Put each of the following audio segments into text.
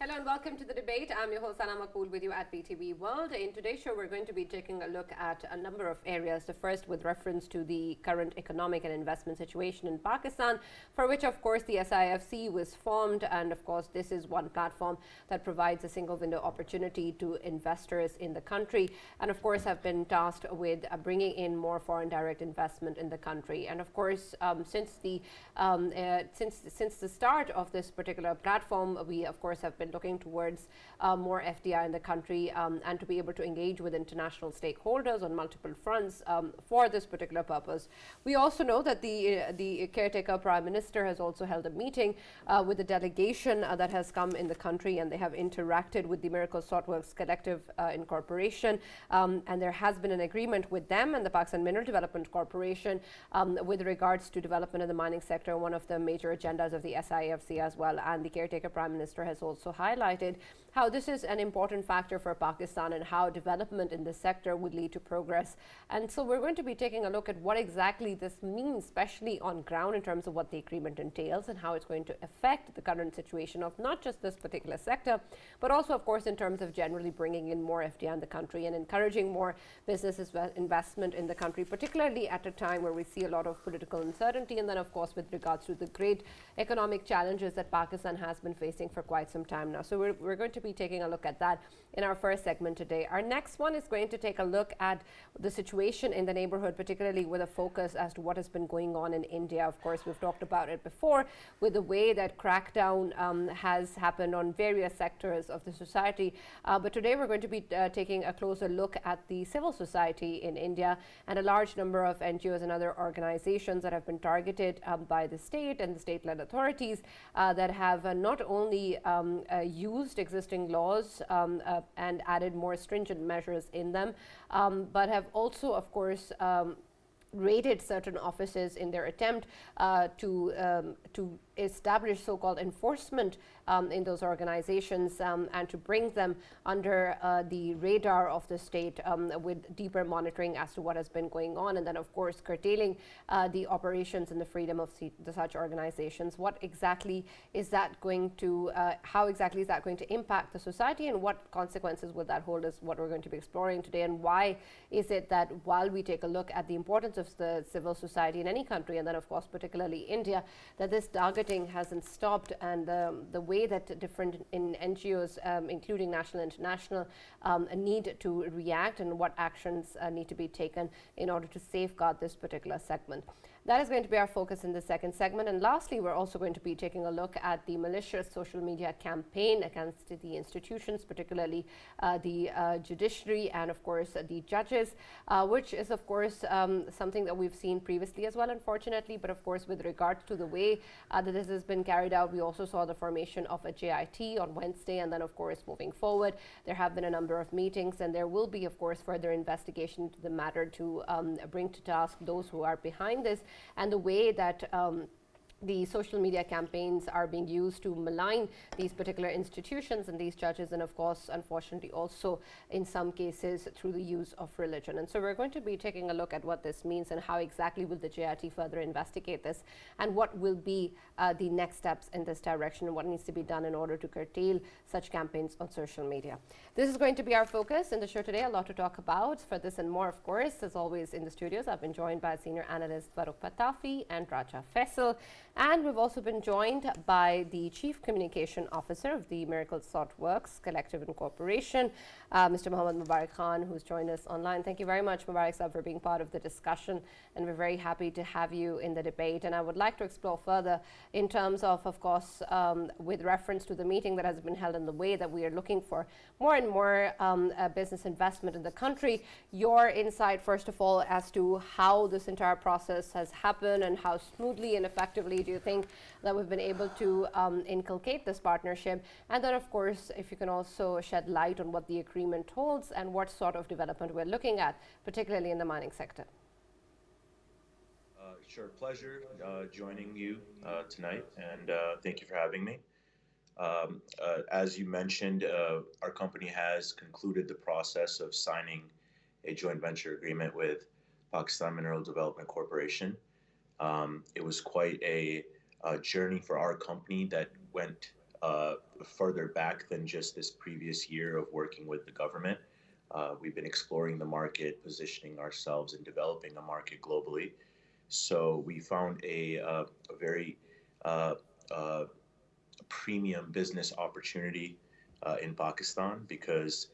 Hello and welcome to the debate. I'm your host, Maqbool, with you at PTV World. In today's show, we're going to be taking a look at a number of areas. The first with reference to the current economic and investment situation in Pakistan, for which, of course, the SIFC was formed. And, of course, this is one platform that provides a single window opportunity to investors in the country. And, of course, have been tasked with bringing in more foreign direct investment in the country. And, of course, since the start of this particular platform, we, of course, have been looking towards more FDI in the country and to be able to engage with international stakeholders on multiple fronts for this particular purpose. We also know that the caretaker Prime Minister has also held a meeting with the delegation that has come in the country, and they have interacted with the Mircale Saltworks Collective Incorporation, and there has been an agreement with them and the Pakistan Mineral Development Corporation with regards to development in the mining sector, one of the major agendas of the SIFC as well. And the caretaker Prime Minister has also highlighted how this is an important factor for Pakistan and how development in this sector would lead to progress. And so we're going to be taking a look at what exactly this means, especially on ground in terms of what the agreement entails and how it's going to affect the current situation of not just this particular sector, but also, of course, in terms of generally bringing in more FDI in the country and encouraging more business investment in the country, particularly at a time where we see a lot of political uncertainty, and then, of course, with regards to the great economic challenges that Pakistan has been facing for quite some time now. So we're going to be taking a look at that in our first segment today. Our next one is going to take a look at the situation in the neighborhood, particularly with a focus as to what has been going on in India. Of course, we've talked about it before with the way that crackdown has happened on various sectors of the society. But today we're going to be taking a closer look at the civil society in India and a large number of NGOs and other organizations that have been targeted by the state and the state-led authorities that have not only used existing laws and added more stringent measures in them, but have also, of course, raided certain offices in their attempt to establish so-called enforcement in those organizations and to bring them under the radar of the state with deeper monitoring as to what has been going on, and then, of course, curtailing the operations and the freedom of such organizations. What exactly is that going to, how exactly is that going to impact the society, and what consequences will that hold, is what we're going to be exploring today. And why is it that while we take a look at the importance of the civil society in any country, and then, of course, particularly India, that this targeting hasn't stopped, and the way that different NGOs, including national and international, need to react, and what actions need to be taken in order to safeguard this particular segment. That is going to be our focus in the second segment. And lastly, we're also going to be taking a look at the malicious social media campaign against the institutions, particularly the judiciary and, of course, the judges, which is, of course, something that we've seen previously as well, unfortunately. But, of course, with regards to the way that this has been carried out, we also saw the formation of a JIT on Wednesday. And then, of course, moving forward, there have been a number of meetings, and there will be, of course, further investigation into the matter to bring to task those who are behind this, and the way that the social media campaigns are being used to malign these particular institutions and these judges, and, of course, unfortunately, also in some cases through the use of religion. And so we're going to be taking a look at what this means and how exactly will the JIT further investigate this, and what will be the next steps in this direction, and what needs to be done in order to curtail such campaigns on social media. This is going to be our focus in the show today. A lot to talk about. For this and more, of course, as always in the studios, I've been joined by senior analyst Farrukh Pitafi and Raja Faisal. And we've also been joined by the Chief Communication Officer of the Mircale Saltworks Collective Incorporation, Mr. Mubarak Khan, who's joined us online. Thank you very much, Mubarak sir, for being part of the discussion, and we're very happy to have you in the debate. And I would like to explore further in terms of course, with reference to the meeting that has been held and the way that we are looking for more and more business investment in the country. Your insight, first of all, as to how this entire process has happened and how smoothly and effectively do you think that we've been able to inculcate this partnership? And then, of course, if you can also shed light on what the agreement holds and what sort of development we're looking at, particularly in the mining sector. Sure, pleasure joining you tonight, and thank you for having me. As you mentioned, our company has concluded the process of signing a joint venture agreement with Pakistan Mineral Development Corporation. It was quite a journey for our company that went further back than just this previous year of working with the government. We've been exploring the market, positioning ourselves, and developing a market globally. So we found a very uh, uh, premium business opportunity in Pakistan because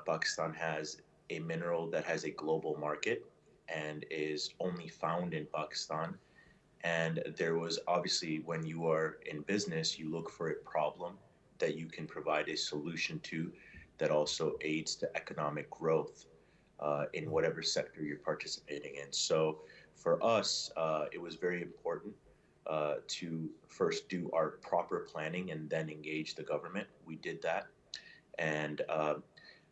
Pakistan has a mineral that has a global market and is only found in Pakistan. And there was obviously, when you are in business, you look for a problem that you can provide a solution to that also aids the economic growth in whatever sector you're participating in. So for us, it was very important to first do our proper planning and then engage the government. We did that. And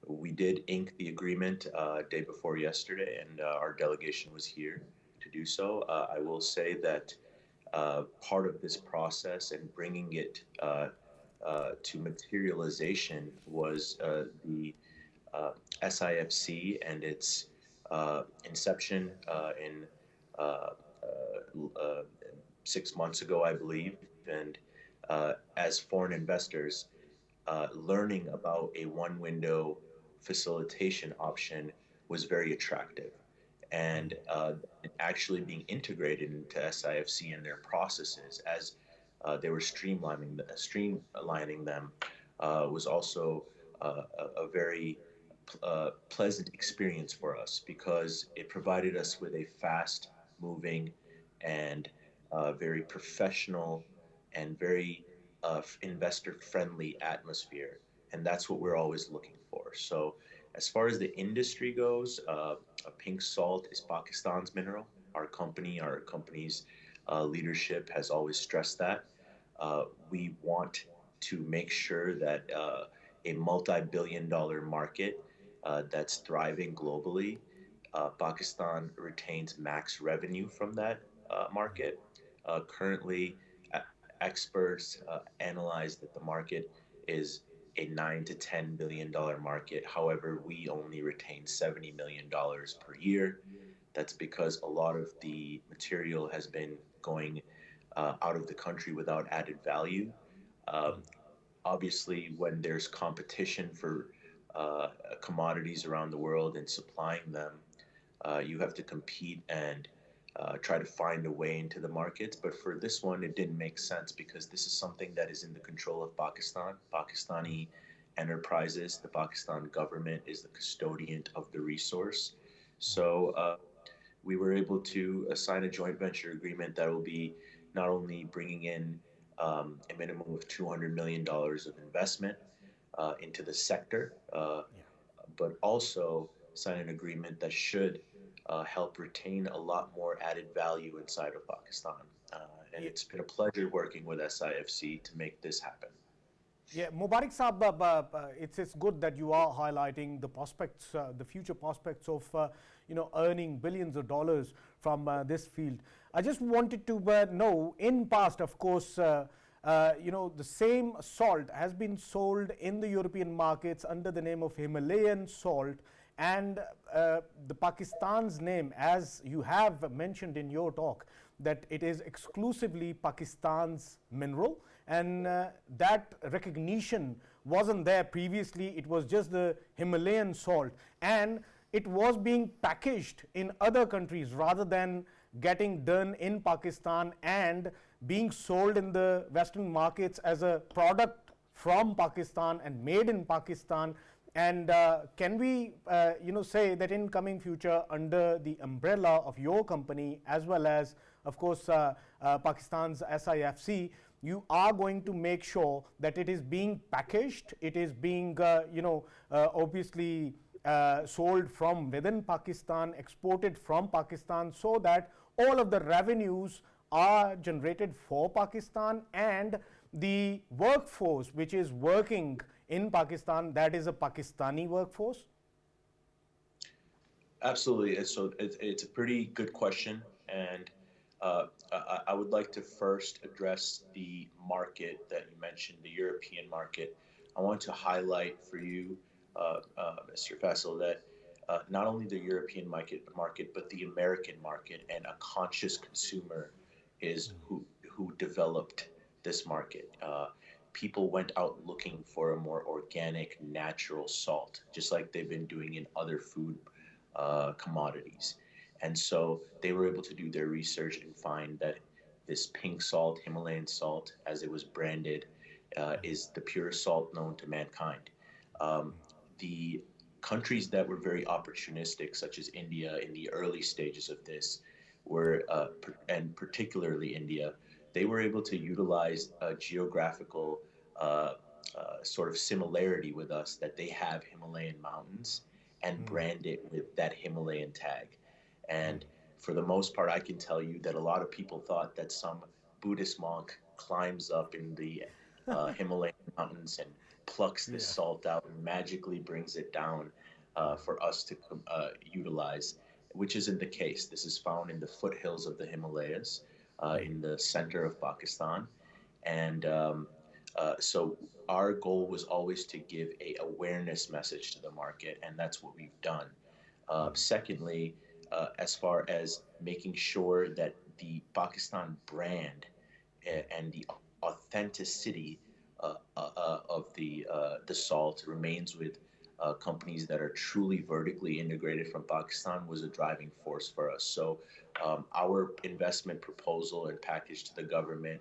we did ink the agreement day before yesterday, and our delegation was here to do so. I will say that part of this process and bringing it to materialization was the SIFC and its inception in uh, uh, 6 months ago, I believe. And as foreign investors, learning about a one window facilitation option was very attractive. And actually being integrated into SIFC and their processes as they were streamlining them was also a very pleasant experience for us because it provided us with a fast moving and very professional and very investor friendly atmosphere. And that's what we're always looking for. So, as far as the industry goes, pink salt is Pakistan's mineral. Our company's leadership has always stressed that. We want to make sure that a multi-billion-dollar market that's thriving globally, Pakistan retains max revenue from that market. Currently, experts analyze that the market is a $9 to $10 billion market. However, we only retain $70 million per year. That's because a lot of the material has been going out of the country without added value. Um, Obviously, when there's competition for commodities around the world and supplying them, you have to compete and try to find a way into the markets. But for this one, it didn't make sense because this is something that is in the control of Pakistan, Pakistani enterprises. The Pakistan government is the custodian of the resource. So we were able to sign a joint venture agreement that will be not only bringing in a minimum of $200 million of investment into the sector, but also sign an agreement that should help retain a lot more added value inside of Pakistan. And it's been a pleasure working with SIFC to make this happen. Yeah, Mubarak Saab, it's good that you are highlighting the prospects, the future prospects of earning billions of dollars from this field. I just wanted to know, in past, of course, the same salt has been sold in the European markets under the name of Himalayan salt, and the Pakistan's name, as you have mentioned in your talk, that it is exclusively Pakistan's mineral, and that recognition wasn't there previously. It was just the Himalayan salt, and it was being packaged in other countries rather than getting done in Pakistan and being sold in the Western markets as a product from Pakistan and made in Pakistan. And can we say that in coming future, under the umbrella of your company as well as of course Pakistan's SIFC, you are going to make sure that it is being packaged, it is being obviously sold from within Pakistan, exported from Pakistan, so that all of the revenues are generated for Pakistan, and the workforce which is working in Pakistan, that is a Pakistani workforce? Absolutely. So it's a pretty good question. And I would like to first address the market that you mentioned, the European market. I want to highlight for you, Mr. Faisal, that not only the European market, but the American market and a conscious consumer is who developed this market. people went out looking for a more organic, natural salt, just like they've been doing in other food commodities. And so they were able to do their research and find that this pink salt, Himalayan salt, as it was branded, is the purest salt known to mankind. The countries that were very opportunistic, such as India, in the early stages of this, were, and particularly India, they were able to utilize a geographical sort of similarity with us, that they have Himalayan mountains, and brand it with that Himalayan tag. And for the most part, I can tell you that a lot of people thought that some Buddhist monk climbs up in the Himalayan mountains and plucks this salt out and magically brings it down for us to utilize, which isn't the case. This is found in the foothills of the Himalayas, in the center of Pakistan. And so our goal was always to give a awareness message to the market, and that's what we've done. Secondly, as far as making sure that the Pakistan brand and the authenticity of the salt remains with companies that are truly vertically integrated from Pakistan was a driving force for us. So our investment proposal and package to the government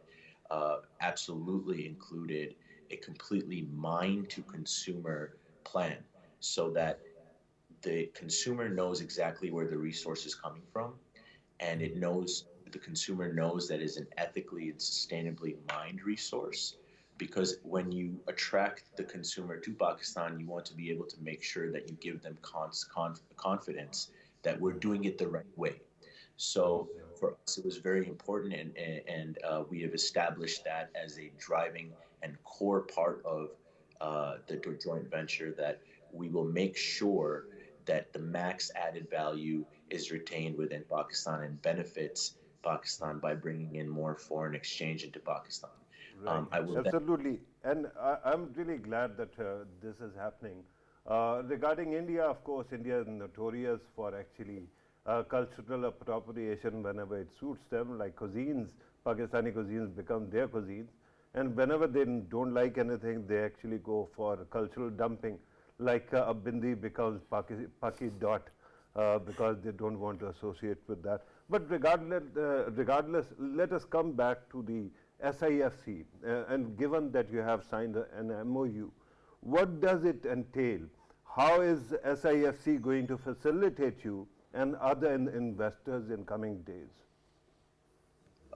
absolutely included a completely mine to consumer plan, so that the consumer knows exactly where the resource is coming from, and the consumer knows that it's an ethically and sustainably mined resource. Because when you attract the consumer to Pakistan, you want to be able to make sure that you give them confidence that we're doing it the right way. So for us, it was very important, and we have established that as a driving and core part of the joint venture, that we will make sure that the max added value is retained within Pakistan and benefits Pakistan by bringing in more foreign exchange into Pakistan. Right. Absolutely. And I'm really glad that this is happening. Regarding India, of course, India is notorious for actually cultural appropriation whenever it suits them, like cuisines. Pakistani cuisines become their cuisines. And whenever they don't like anything, they actually go for cultural dumping, like a bindi becomes Paki dot because they don't want to associate with that. But regardless, let us come back to the SIFC, and given that you have signed an MOU, what does it entail? How is SIFC going to facilitate you and other investors in coming days?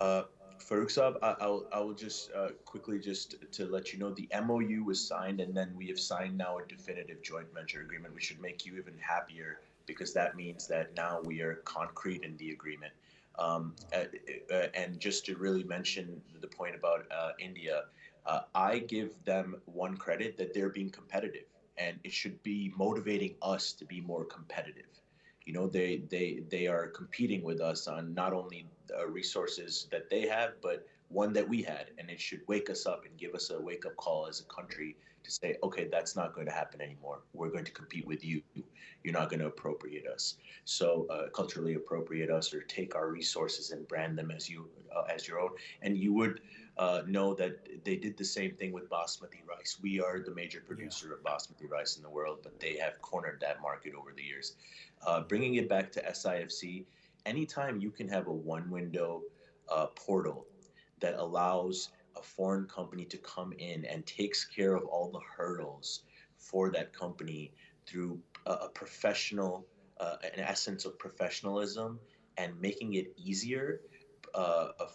Farrukh Saab, I will just quickly just to let you know, the MOU was signed, and then we have signed now a definitive joint venture agreement, which should make you even happier, because that means that now we are concrete in the agreement. And just to really mention the point about India, I give them one credit, that they're being competitive, and it should be motivating us to be more competitive. You know, they are competing with us on not only resources that they have, but one that we had, and it should wake us up and give us a wake-up call as a country to say, okay, that's not going to happen anymore. We're going to compete with you. You're not going to appropriate us. So culturally appropriate us, or take our resources and brand them as your own. And you would know that they did the same thing with basmati rice. We are the major producer of basmati rice in the world, but they have cornered that market over the years. Bringing it back to SIFC, anytime you can have a one-window portal that allows a foreign company to come in and takes care of all the hurdles for that company through a professional, an essence of professionalism, and making it easier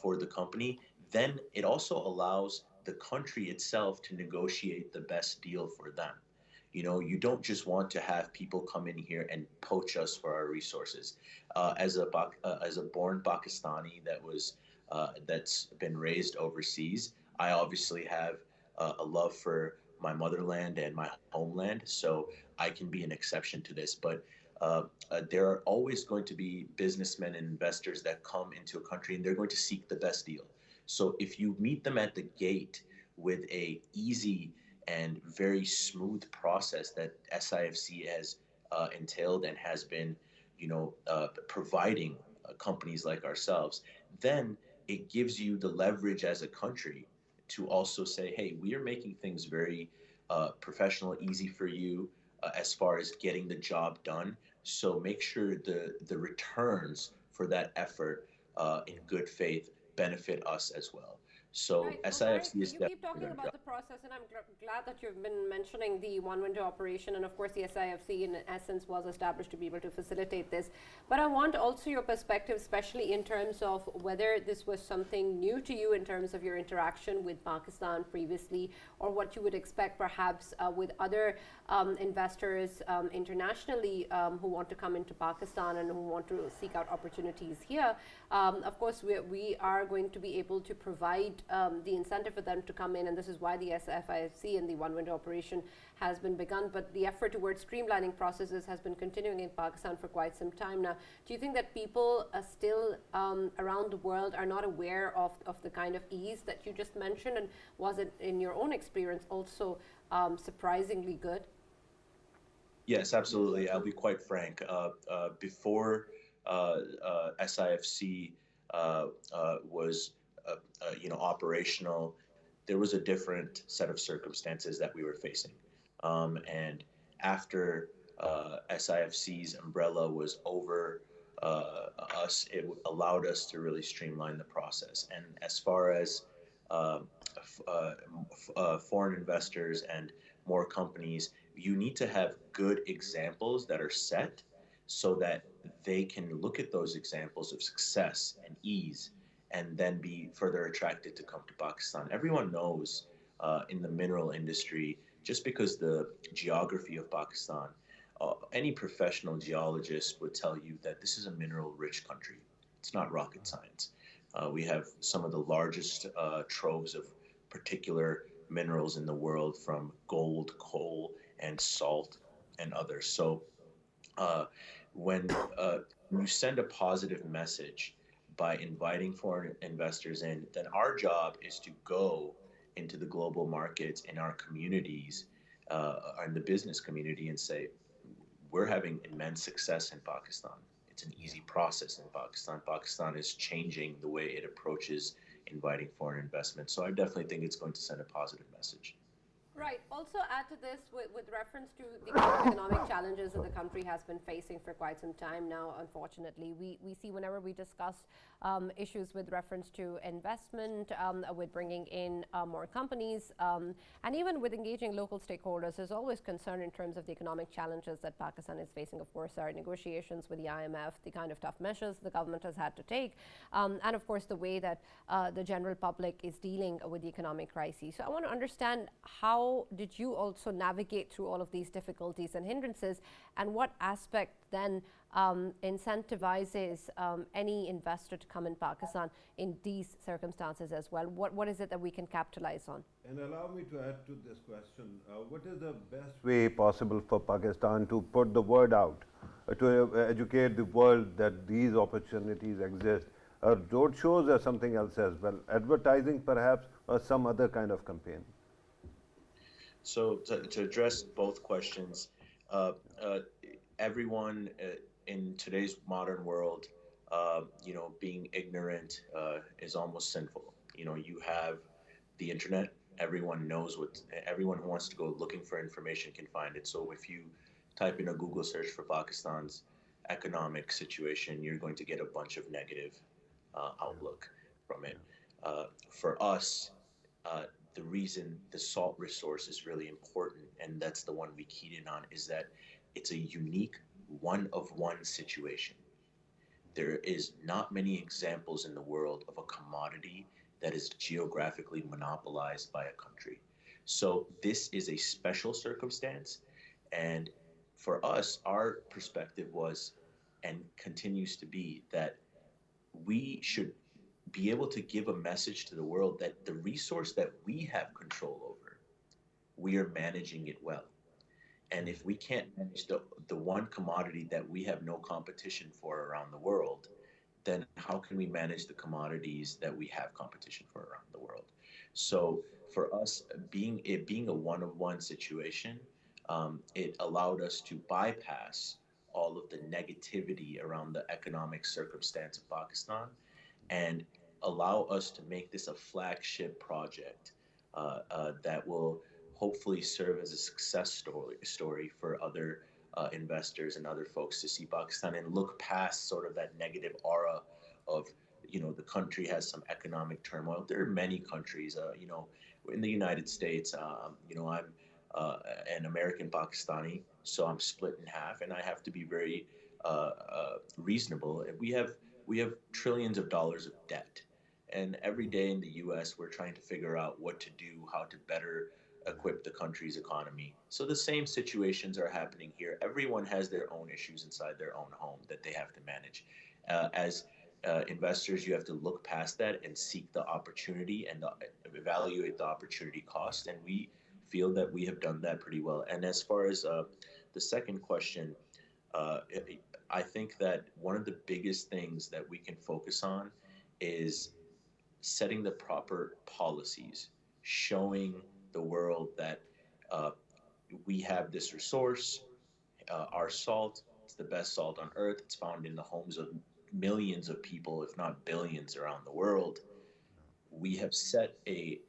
for the company, then it also allows the country itself to negotiate the best deal for them. You know, you don't just want to have people come in here and poach us for our resources. As a born Pakistani that's been raised overseas, I obviously have a love for my motherland and my homeland, so I can be an exception to this. But there are always going to be businessmen and investors that come into a country, and they're going to seek the best deal. So if you meet them at the gate with a easy and very smooth process that SIFC has entailed and has been, providing companies like ourselves, then it gives you the leverage as a country to also say, hey, we are making things very professional, easy for you as far as getting the job done. So make sure the returns for that effort in good faith benefit us as well. So Right. Well, Farrukh, SIFC is you definitely keep talking going to about drive. the process, and I'm glad that you've been mentioning the one window operation. And of course, the SIFC, in essence, was established to be able to facilitate this. But I want also your perspective, especially in terms of whether this was something new to you in terms of your interaction with Pakistan previously, or what you would expect perhaps with other investors internationally who want to come into Pakistan and who want to seek out opportunities here. Of course, we are going to be able to provide the incentive for them to come in, and this is why the SIFC and the one window operation has been begun. But the effort towards streamlining processes has been continuing in Pakistan for quite some time now. Do you think that people still around the world are not aware of the kind of ease that you just mentioned? And was it, in your own experience, also surprisingly good? Yes, absolutely. I'll be quite frank. Before SIFC was operational, there was a different set of circumstances that we were facing. And after SIFC's umbrella was over us, it allowed us to really streamline the process. And as far as foreign investors and more companies, you need to have good examples that are set so that they can look at those examples of success and ease and then be further attracted to come to Pakistan. Everyone knows in the mineral industry, just because the geography of Pakistan, any professional geologist would tell you that this is a mineral-rich country. It's not rocket science. We have some of the largest troves of particular minerals in the world, from gold, coal, and salt, and others. So when you send a positive message by inviting foreign investors in, then our job is to go into the global markets in our communities, in the business community, and say, we're having immense success in Pakistan. It's an easy process in Pakistan. Pakistan is changing the way it approaches inviting foreign investment. So I definitely think it's going to send a positive message. Right. Also add to this with reference to the kind of economic challenges that the country has been facing for quite some time now, unfortunately. We see whenever we discuss issues with reference to investment, with bringing in more companies, and even with engaging local stakeholders, there's always concern in terms of the economic challenges that Pakistan is facing. Of course, our negotiations with the IMF, the kind of tough measures the government has had to take, and of course the way that the general public is dealing with the economic crisis. So I want to understand, how did you also navigate through all of these difficulties and hindrances, and what aspect then incentivizes any investor to come in Pakistan in these circumstances as well? What is it that we can capitalize on? And allow me to add to this question. What is the best way possible for Pakistan to put the word out, to educate the world that these opportunities exist? Road shows or something else as well? Advertising perhaps, or some other kind of campaign? So to address both questions, everyone in today's modern world, being ignorant is almost sinful. You have the internet. Everyone knows everyone who wants to go looking for information can find it. So if you type in a Google search for Pakistan's economic situation, you're going to get a bunch of negative outlook from it. For us, the reason the salt resource is really important, and that's the one we keyed in on, is that it's a unique one-of-one situation. There is not many examples in the world of a commodity that is geographically monopolized by a country. So this is a special circumstance, and for us, our perspective was, and continues to be, that we should be able to give a message to the world that the resource that we have control over, we are managing it well. And if we can't manage the one commodity that we have no competition for around the world, then how can we manage the commodities that we have competition for around the world? So for us, being a one-of-one situation, it allowed us to bypass all of the negativity around the economic circumstance of Pakistan and allow us to make this a flagship project that will hopefully serve as a success story for other investors and other folks to see Pakistan and look past sort of that negative aura of, the country has some economic turmoil. There are many countries, in the United States, I'm an American Pakistani, so I'm split in half, and I have to be very reasonable. And we have trillions of dollars of debt, and every day in the U.S. we're trying to figure out what to do, how to better equip the country's economy. So the same situations are happening here. Everyone has their own issues inside their own home that they have to manage. As investors, you have to look past that and seek the opportunity and evaluate the opportunity cost. And we feel that we have done that pretty well. And as far as the second question, uh, I think that one of the biggest things that we can focus on is setting the proper policies, showing the world that uh, we have this resource, our salt. It's the best salt on earth. It's found in the homes of millions of people, if not billions, around the world. We have set a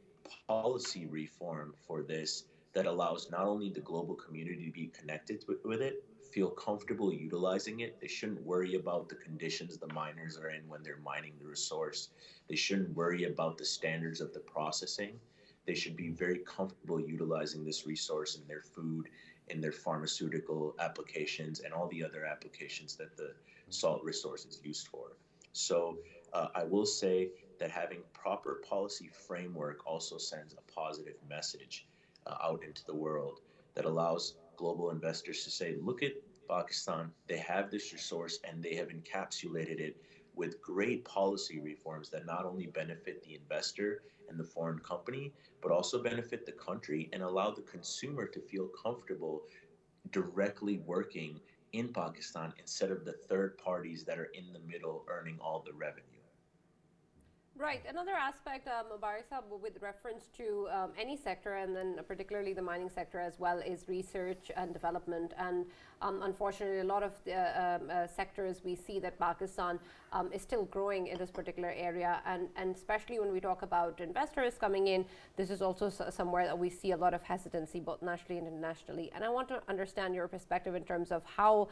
policy reform for this that allows not only the global community to be connected with it, feel comfortable utilizing it. They shouldn't worry about the conditions the miners are in when they're mining the resource. They shouldn't worry about the standards of the processing. They should be very comfortable utilizing this resource in their food, in their pharmaceutical applications, and all the other applications that the salt resource is used for. So I will say that having proper policy framework also sends a positive message out into the world that allows global investors to say, look at Pakistan, they have this resource and they have encapsulated it with great policy reforms that not only benefit the investor and the foreign company, but also benefit the country and allow the consumer to feel comfortable directly working in Pakistan instead of the third parties that are in the middle earning all the revenue. Right. Another aspect, Mubarak Sahab, with reference to any sector, and then particularly the mining sector as well, is research and development. And unfortunately, a lot of the sectors we see that Pakistan is still growing in this particular area. And especially when we talk about investors coming in, this is also somewhere that we see a lot of hesitancy, both nationally and internationally. And I want to understand your perspective in terms of how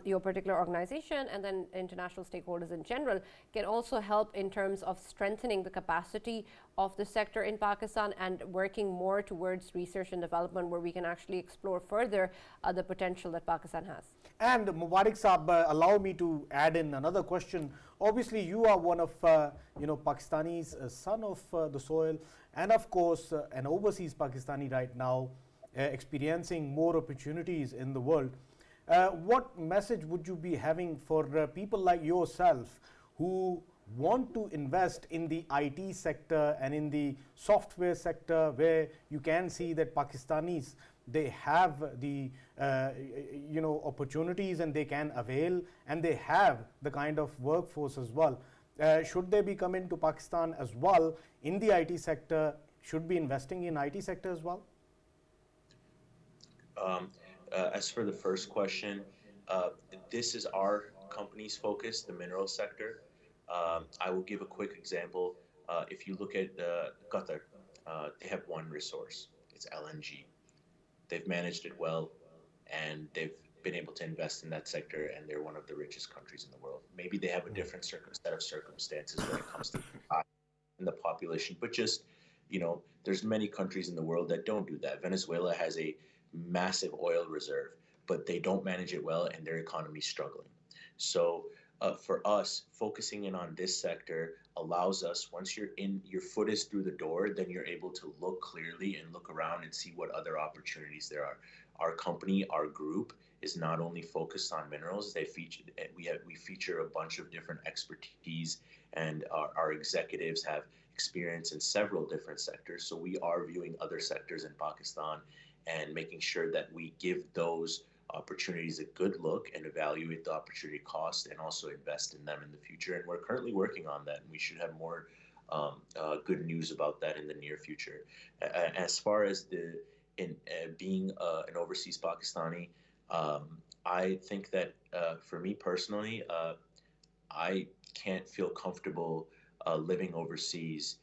your particular organization and then international stakeholders in general can also help in terms of strengthening the capacity of the sector in Pakistan and working more towards research and development where we can actually explore further the potential that Pakistan has. And Mubarak Saab, allow me to add in another question. Obviously, you are one of Pakistanis, son of the soil, and of course, an overseas Pakistani right now, experiencing more opportunities in the world. What message would you be having for people like yourself who want to invest in the IT sector and in the software sector, where you can see that Pakistanis, they have the opportunities and they can avail, and they have the kind of workforce as well. Should they be coming to Pakistan as well in the IT sector? Should be investing in IT sector as well? As for the first question, this is our company's focus, the mineral sector. I will give a quick example. If you look at Qatar, they have one resource. It's LNG. They've managed it well, and they've been able to invest in that sector, and they're one of the richest countries in the world. Maybe they have a different set of circumstances when it comes to the population, but just, there's many countries in the world that don't do that. Venezuela has a massive oil reserve, but they don't manage it well, and their economy is struggling. So for us, focusing in on this sector allows us, once your foot is through the door, then you're able to look clearly and look around and see what other opportunities there are. Our company, our group, is not only focused on minerals. We feature a bunch of different expertise, and our executives have experience in several different sectors. So we are viewing other sectors in Pakistan and making sure that we give those opportunities a good look and evaluate the opportunity cost and also invest in them in the future. And we're currently working on that, and we should have more good news about that in the near future. As far as being an overseas Pakistani, I think that for me personally, I can't feel comfortable living overseas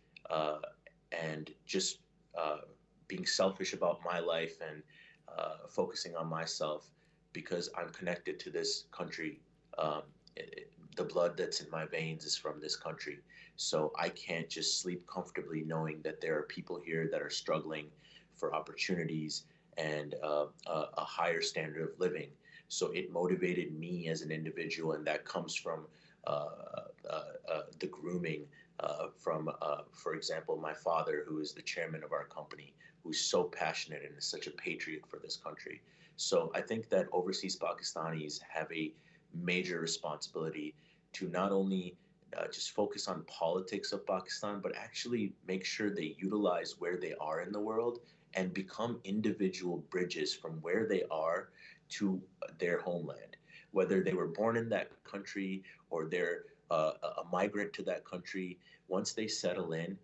and just being selfish about my life and focusing on myself because I'm connected to this country. Um, the blood that's in my veins is from this country. So I can't just sleep comfortably knowing that there are people here that are struggling for opportunities and a higher standard of living. So it motivated me as an individual, and that comes from the grooming from, for example, my father, who is the chairman of our company, who's so passionate and is such a patriot for this country. So I think that overseas Pakistanis have a major responsibility to not only just focus on politics of Pakistan, but actually make sure they utilize where they are in the world and become individual bridges from where they are to their homeland. Whether they were born in that country or they're a migrant to that country, once they settle in,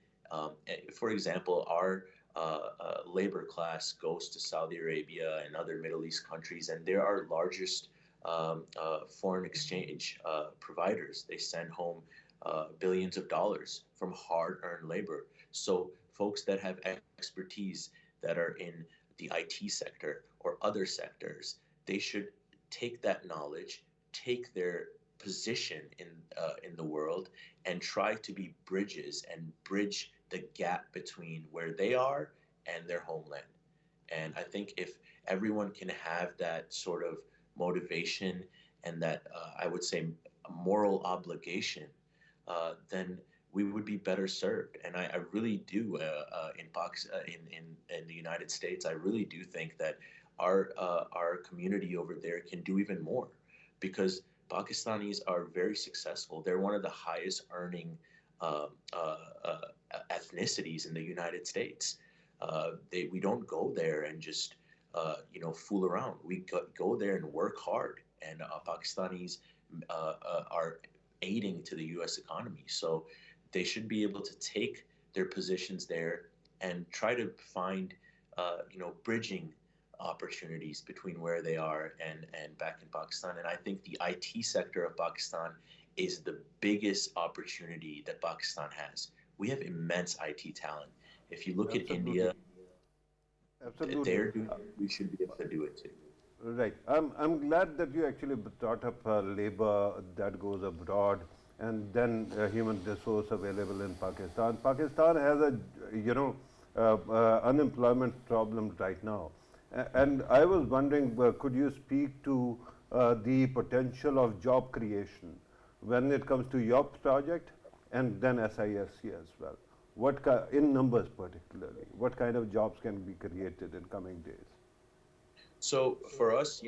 for example, our labor class goes to Saudi Arabia and other Middle East countries, and they're our largest foreign exchange providers. They send home billions of dollars from hard-earned labor. So folks that have expertise that are in the IT sector or other sectors, they should take that knowledge, take their position in the world, and try to be bridges and bridge the gap between where they are and their homeland. And I think if everyone can have that sort of motivation and that I would say moral obligation, then we would be better served. And I really do in the United States, I really do think that our community over there can do even more, because Pakistanis are very successful. They're one of the highest earning ethnicities in the United States. We don't go there and just fool around. We go there and work hard, and Pakistanis are aiding to the U.S. economy. So they should be able to take their positions there and try to find bridging opportunities between where they are and back in Pakistan. And I think the IT sector of Pakistan is the biggest opportunity that Pakistan has. We have immense IT talent. If you look at India, Absolutely. we should be able to do it too. Right. I'm glad that you actually brought up labor that goes abroad and then human resource available in Pakistan. Pakistan has a, unemployment problem right now. And I was wondering, could you speak to the potential of job creation when it comes to your project and then SIFC as well? In numbers particularly, what kind of jobs can be created in coming days? So for us,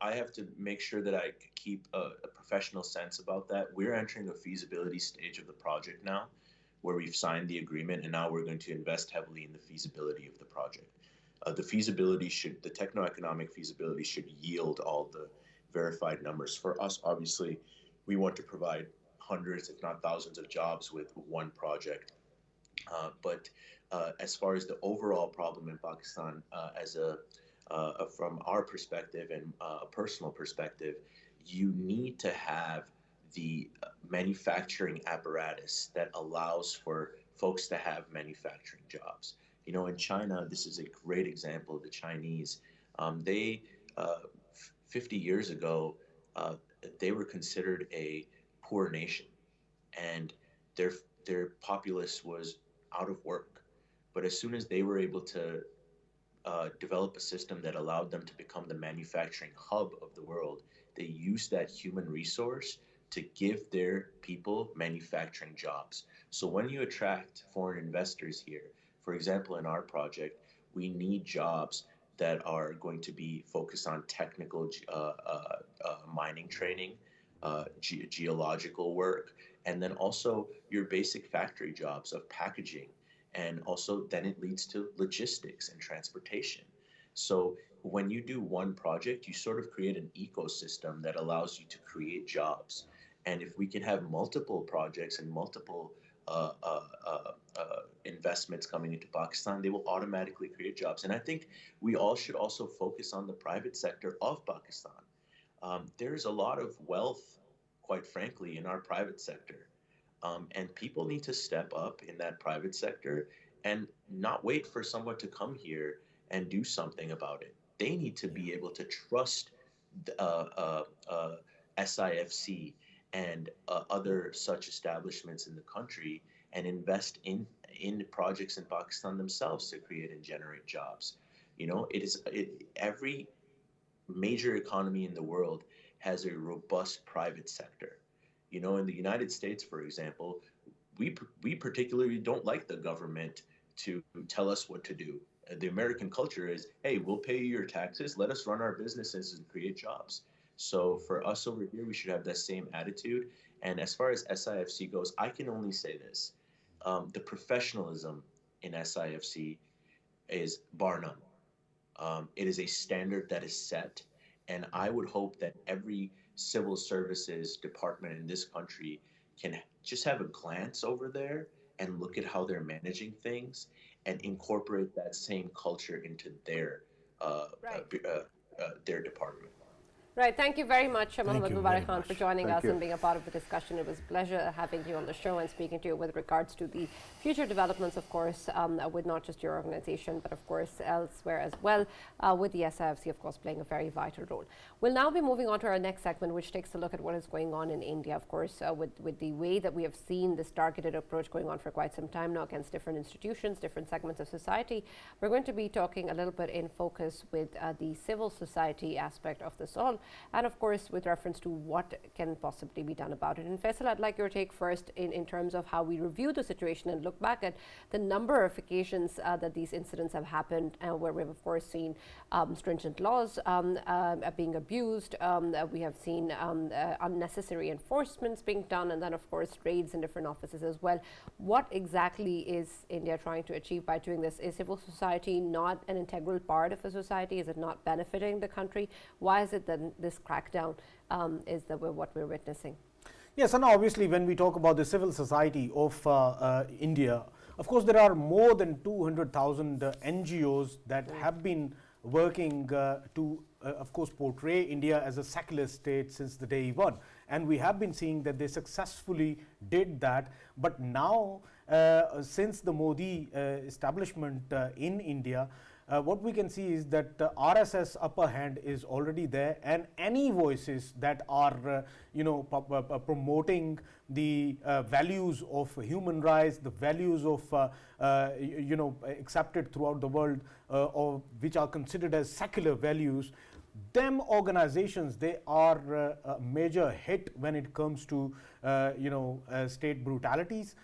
I have to make sure that I keep a professional sense about that. We're entering a feasibility stage of the project now, where we've signed the agreement, and now we're going to invest heavily in the feasibility of the project. The techno-economic feasibility should yield all the verified numbers. For us, obviously, we want to provide hundreds, if not thousands of jobs with one project. But as far as the overall problem in Pakistan, from our perspective and a personal perspective, you need to have the manufacturing apparatus that allows for folks to have manufacturing jobs. In China, this is a great example of the Chinese. They 50 years ago, they were considered a poor nation, and their populace was out of work. But as soon as they were able to develop a system that allowed them to become the manufacturing hub of the world, they used that human resource to give their people manufacturing jobs. So when you attract foreign investors here, for example, in our project, we need jobs that are going to be focused on technical mining training, geological work, and then also your basic factory jobs of packaging. And also then it leads to logistics and transportation. So when you do one project, you sort of create an ecosystem that allows you to create jobs. And if we can have multiple projects and multiple investments coming into Pakistan, they will automatically create jobs. And I think we all should also focus on the private sector of Pakistan. There's a lot of wealth, quite frankly, in our private sector. And people need to step up in that private sector and not wait for someone to come here and do something about it. They need to be able to trust SIFC and other such establishments in the country and invest in projects in Pakistan themselves to create and generate jobs. Every major economy in the world has a robust private sector. In the United States, for example, we particularly don't like the government to tell us what to do. The American culture is, hey, we'll pay you your taxes, let us run our businesses and create jobs. So for us over here, we should have that same attitude. And as far as SIFC goes, I can only say this. The professionalism in SIFC is bar none. It is a standard that is set. And I would hope that every civil services department in this country can just have a glance over there and look at how they're managing things and incorporate that same culture into their department. Right. Thank you very much, Mohammed Mubarak Khan, for joining us and being a part of the discussion. It was a pleasure having you on the show and speaking to you with regards to the future developments, of course, with not just your organization, but of course elsewhere as well, with the SIFC, of course, playing a very vital role. We'll now be moving on to our next segment, which takes a look at what is going on in India, of course, with the way that we have seen this targeted approach going on for quite some time now against different institutions, different segments of society. We're going to be talking a little bit in focus with the civil society aspect of this all, and of course with reference to what can possibly be done about it. And Faisal, I'd like your take first in terms of how we review the situation and look back at the number of occasions that these incidents have happened, where we've of course seen stringent laws being abused, we have seen unnecessary enforcements being done, and then of course raids in different offices as well. What exactly is India trying to achieve by doing this? Is civil society not an integral part of a society? Is it not benefiting the country? Why is it that this crackdown is what we're witnessing? Yes, and obviously when we talk about the civil society of India, of course there are more than 200,000 NGOs that have been working to of course portray India as a secular state since the day one, and we have been seeing that they successfully did that. But now since the Modi establishment in India, what we can see is that RSS upper hand is already there, and any voices that are promoting the values of human rights, the values of accepted throughout the world, or which are considered as secular values, them organizations, they are a major hit when it comes to state brutalities.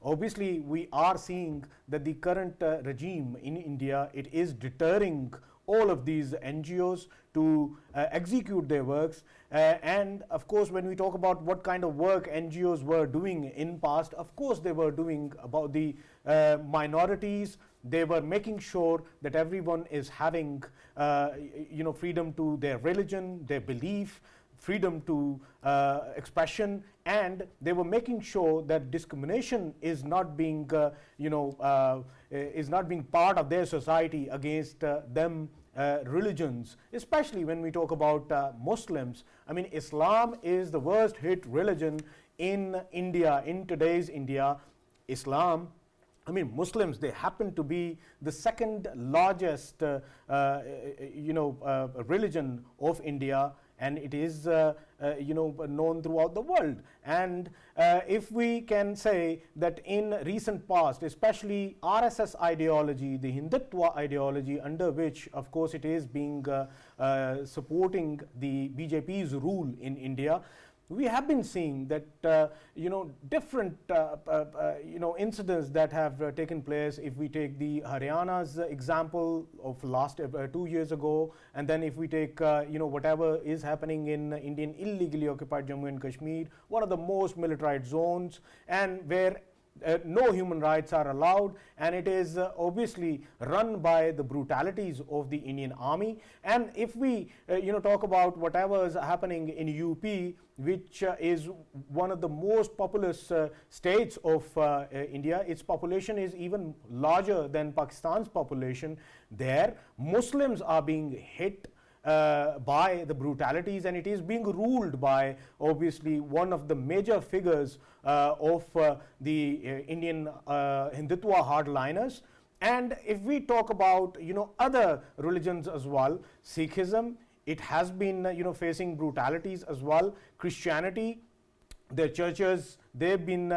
Obviously, we are seeing that the current regime in India, it is deterring all of these NGOs to execute their works. And of course, when we talk about what kind of work NGOs were doing in past, of course they were doing about the minorities. They were making sure that everyone is having freedom to their religion, their belief, freedom to expression, and they were making sure that discrimination is not being part of their society against them religions, especially when we talk about Muslims. I mean, Islam is the worst hit religion in India, in today's India. Muslims, they happen to be the second largest religion of India, and it is known throughout the world. And if we can say that in recent past, especially RSS ideology, the Hindutva ideology, under which of course it is being supporting the BJP's rule in India, we have been seeing that different incidents that have taken place. If we take the Haryana's example of last 2 years ago, and then if we take whatever is happening in Indian illegally occupied Jammu and Kashmir, one of the most militarized zones, and where no human rights are allowed, and it is obviously run by the brutalities of the Indian army. And if we talk about whatever is happening in UP, which is one of the most populous states of India, its population is even larger than Pakistan's population. There Muslims are being hit by the brutalities, and it is being ruled by obviously one of the major figures of the Indian Hindutva hardliners. And if we talk about other religions as well, Sikhism, it has been facing brutalities as well. Christianity, their churches, they've been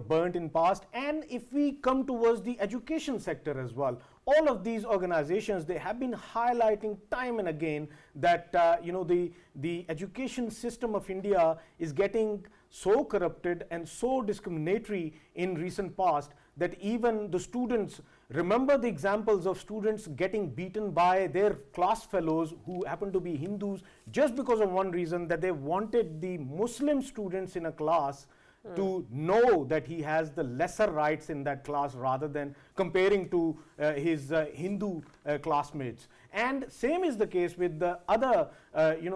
burnt in past. And if we come towards the education sector as well, all of these organizations, they have been highlighting time and again that the education system of India is getting so corrupted and so discriminatory in recent past that even the students, remember the examples of students getting beaten by their class fellows who happen to be Hindus just because of one reason, that they wanted the Muslim students in a class to know that he has the lesser rights in that class rather than comparing to his Hindu classmates. And same is the case with the other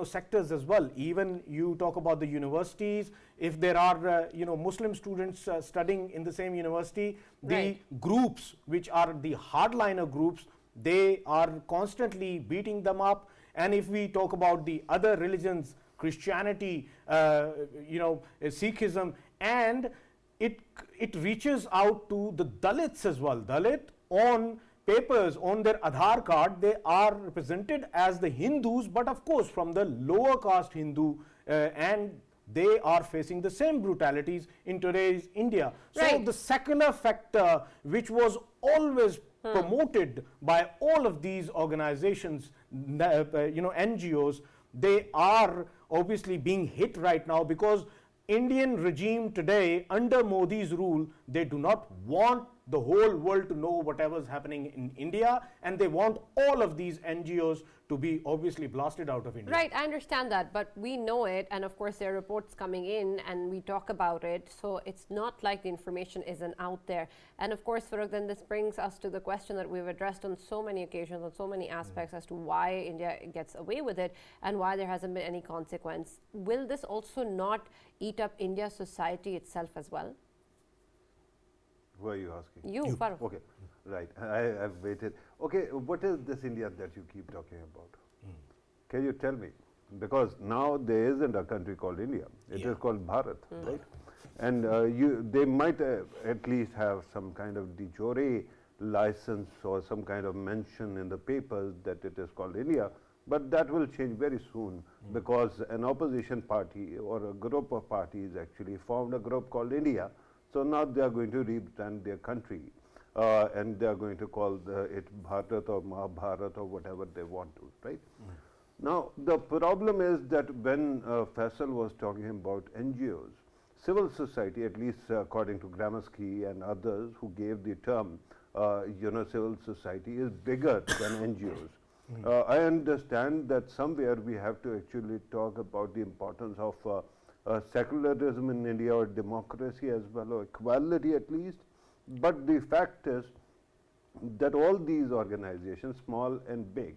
sectors as well. Even you talk about the universities, if there are Muslim students studying in the same university, the groups which are the hardliner groups, they are constantly beating them up. And if we talk about the other religions, Christianity, Sikhism, and it reaches out to the Dalits as well. Dalit, on papers, on their Aadhaar card, they are represented as the Hindus, but of course from the lower caste Hindu, and they are facing the same brutalities in today's India. So the secular factor, which was always promoted by all of these organizations, NGOs, they are obviously being hit right now because Indian regime today under Modi's rule, they do not want the whole world to know whatever is happening in India, and they want all of these NGOs to be obviously blasted out of India. Right, I understand that, but we know it, and of course there are reports coming in and we talk about it, so it's not like the information isn't out there. And of course, Farrukh, then this brings us to the question that we've addressed on so many occasions, on so many aspects, as to why India gets away with it and why there hasn't been any consequence. Will this also not eat up India's society itself as well? Who are you asking? You, Farrukh. Okay, right. I've waited. Okay, what is this India that you keep talking about? Can you tell me? Because now there isn't a country called India. It is called Bharat, right? And they might at least have some kind of de jure license or some kind of mention in the papers that it is called India. But that will change very soon because an opposition party or a group of parties actually formed a group called India. So now they are going to rebrand their country and they are going to call it Bharat or Mahabharat or whatever they want to, right? Now, the problem is that when Faisal was talking about NGOs, civil society, at least according to Gramsci and others who gave the term, civil society is bigger than NGOs. I understand that somewhere we have to actually talk about the importance of secularism in India or democracy as well, or equality at least. But the fact is that all these organizations, small and big,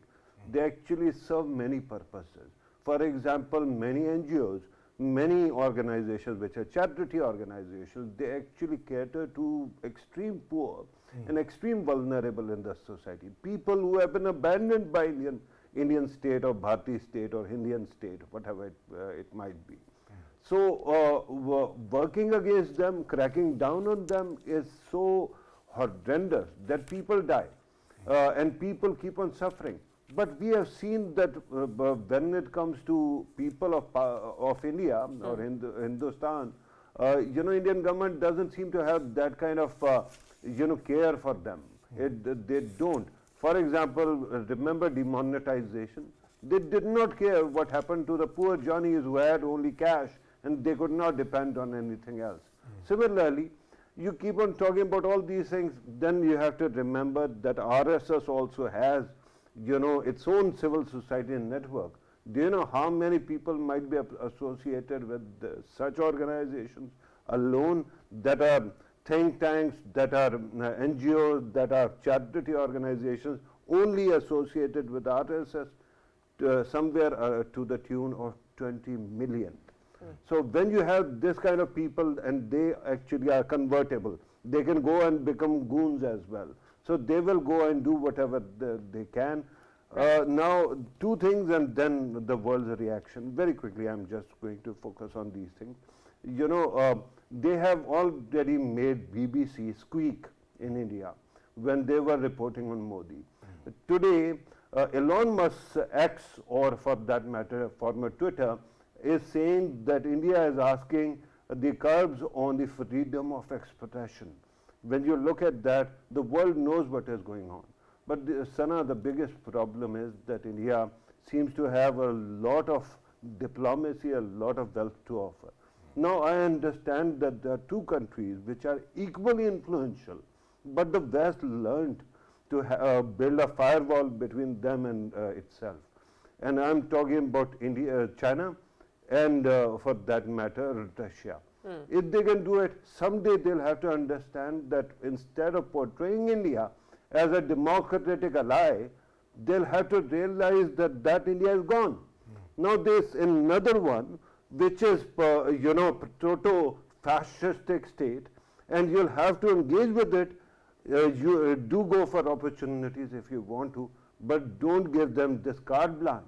they actually serve many purposes. For example, many NGOs, many organizations which are charity organizations, they actually cater to extreme poor and extreme vulnerable in the society. People who have been abandoned by Indian state or Bharati state or Indian state, whatever it might be. So working against them, cracking down on them is so horrendous that people die and people keep on suffering. But we have seen that when it comes to people of India or Hindustan, Indian government doesn't seem to have that kind of care for them. They don't. For example, remember demonetization? They did not care what happened to the poor Johnnies who had only cash and they could not depend on anything else. Similarly, you keep on talking about all these things, then you have to remember that RSS also has, its own civil society network. Do you know how many people might be associated with such organizations alone, that are think tanks, that are NGOs, that are charity organizations, only associated with RSS, somewhere to the tune of 20 million. So when you have this kind of people and they actually are convertible, they can go and become goons as well. So they will go and do whatever they can. Now, two things and then the world's reaction. Very quickly, I'm just going to focus on these things. You know, they have already made BBC squeak in India when they were reporting on Modi. Today, Elon Musk's X, or for that matter, former Twitter, is saying that India is asking the curbs on the freedom of expression. When you look at that, the world knows what is going on. But Sana, the biggest problem is that India seems to have a lot of diplomacy, a lot of wealth to offer. Now, I understand that there are two countries which are equally influential, but the West learned to build a firewall between them and itself. And I'm talking about India, China, and for that matter, Russia. If they can do it, someday they'll have to understand that instead of portraying India as a democratic ally, they'll have to realize that that India is gone. Now there's another one which is, you know, proto-fascistic state, and you'll have to engage with it. You do go for opportunities if you want to, but don't give them this carte blanche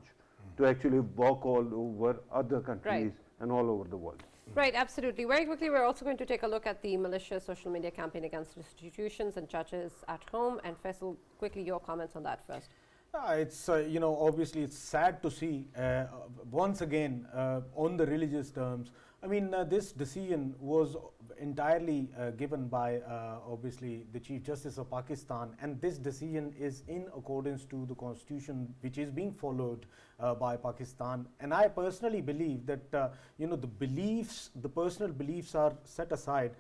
to actually walk all over other countries and all over the world. Right, absolutely. Very quickly, we're also going to take a look at the malicious social media campaign against institutions and judges at home. And Faisal, quickly your comments on that first. It's, you know, obviously it's sad to see once again on the religious terms. I mean, this decision was entirely given by obviously the Chief Justice of Pakistan, and this decision is in accordance to the constitution which is being followed by Pakistan. And I personally believe that you know, the beliefs, the personal beliefs are set aside.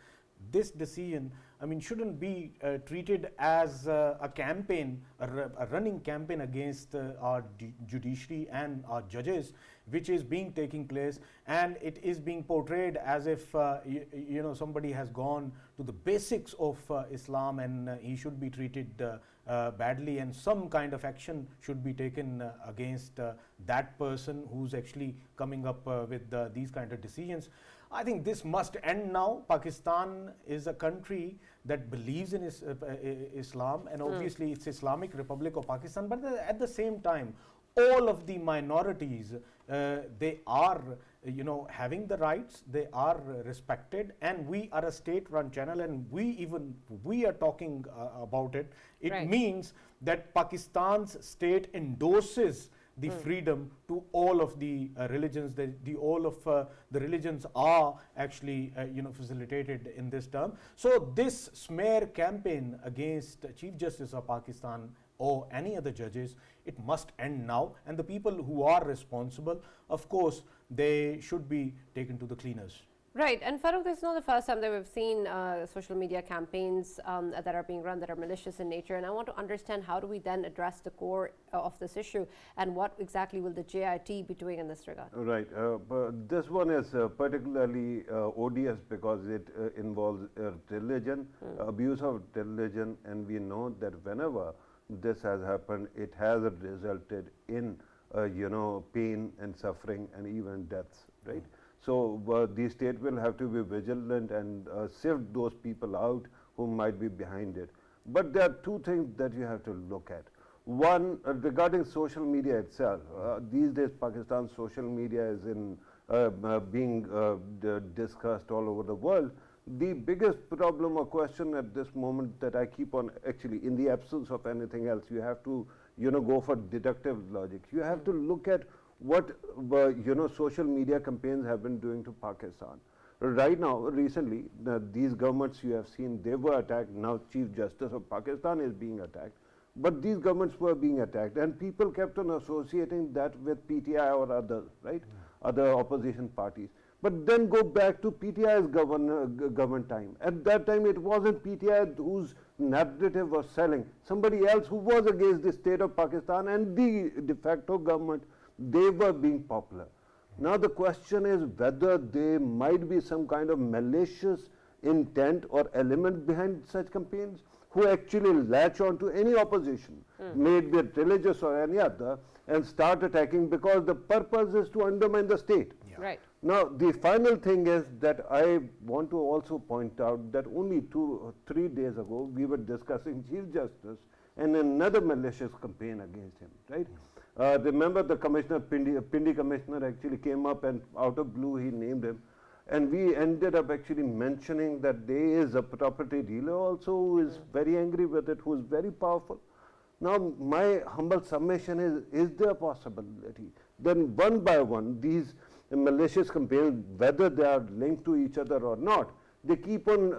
This decision, I mean, shouldn't be treated as a campaign, a running campaign against our judiciary and our judges, which is being taking place, and it is being portrayed as if you know, somebody has gone to the basics of Islam and he should be treated badly, and some kind of action should be taken against that person who's actually coming up with these kind of decisions. I think this must end now. Pakistan is a country that believes in Islam, and obviously it's Islamic Republic of Pakistan, but at the same time, all of the minorities, they are, you know, having the rights, they are respected, and we are a state-run channel, and we are talking about it. It means that Pakistan's state endorses the freedom to all of the religions. All of the religions are actually you know, facilitated in this term. So this smear campaign against Chief Justice of Pakistan or any other judges, it must end now, and the people who are responsible, of course, they should be taken to the cleaners. Right, and Farrukh, this is not the first time that we've seen social media campaigns that are being run that are malicious in nature, and I want to understand, how do we then address the core of this issue, and what exactly will the JIT be doing in this regard? Right, but this one is particularly odious because it involves religion, abuse of religion, and we know that whenever this has happened, it has resulted in you know, pain and suffering and even deaths, right? So the state will have to be vigilant and sift those people out who might be behind it. But there are two things that you have to look at. One, regarding social media itself. These days, Pakistan's social media is being discussed all over the world. The biggest problem or question at this moment that I keep on, actually, in the absence of anything else, you have to, you know, go for deductive logic. You have to look at what you know, social media campaigns have been doing to Pakistan. Right now, recently, these governments you have seen, they were attacked. Now Chief Justice of Pakistan is being attacked. But these governments were being attacked, and people kept on associating that with PTI or others, right? Other opposition parties. But then go back to PTI's government time. At that time, it wasn't PTI whose narrative was selling. Somebody else who was against the state of Pakistan and the de facto government, they were being popular. Now the question is whether there might be some kind of malicious intent or element behind such campaigns, who actually latch on to any opposition, may it be religious or any other, and start attacking because the purpose is to undermine the state. Right. Now the final thing is that I want to also point out that only 2 or 3 days ago we were discussing Chief Justice and another malicious campaign against him, right? Remember the commissioner, Pindi commissioner actually came up and out of blue he named him, and we ended up actually mentioning that there is a property dealer also who is very angry with it, who is very powerful. Now, my humble submission is there a possibility? Then one by one, these malicious campaigns, whether they are linked to each other or not, they keep on,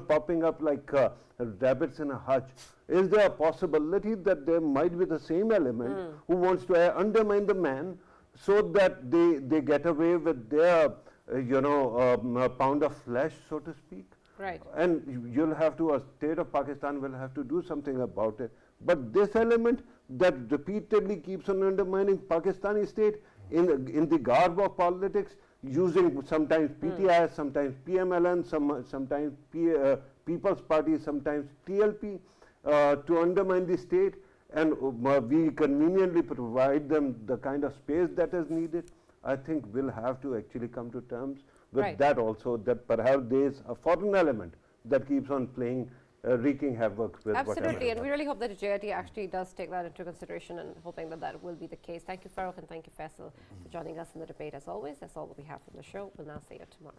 popping up like rabbits in a hutch. Is there a possibility that there might be the same element who wants to undermine the man so that they get away with their, pound of flesh, so to speak? Right. And you'll have to, a state of Pakistan will have to do something about it. But this element that repeatedly keeps on undermining Pakistani state in the garb of politics, using sometimes PTI, sometimes PMLN, sometimes People's Party, sometimes TLP to undermine the state, and we conveniently provide them the kind of space that is needed. I think we'll have to actually come to terms with that also, that perhaps there is a foreign element that keeps on playing, wreaking havoc with absolutely, and we really hope that the JIT actually does take that into consideration, and hoping that that will be the case. Thank you, Farrukh, and thank you, Faisal, for joining us in the debate. As always, that's all that we have from the show. We'll now see you tomorrow.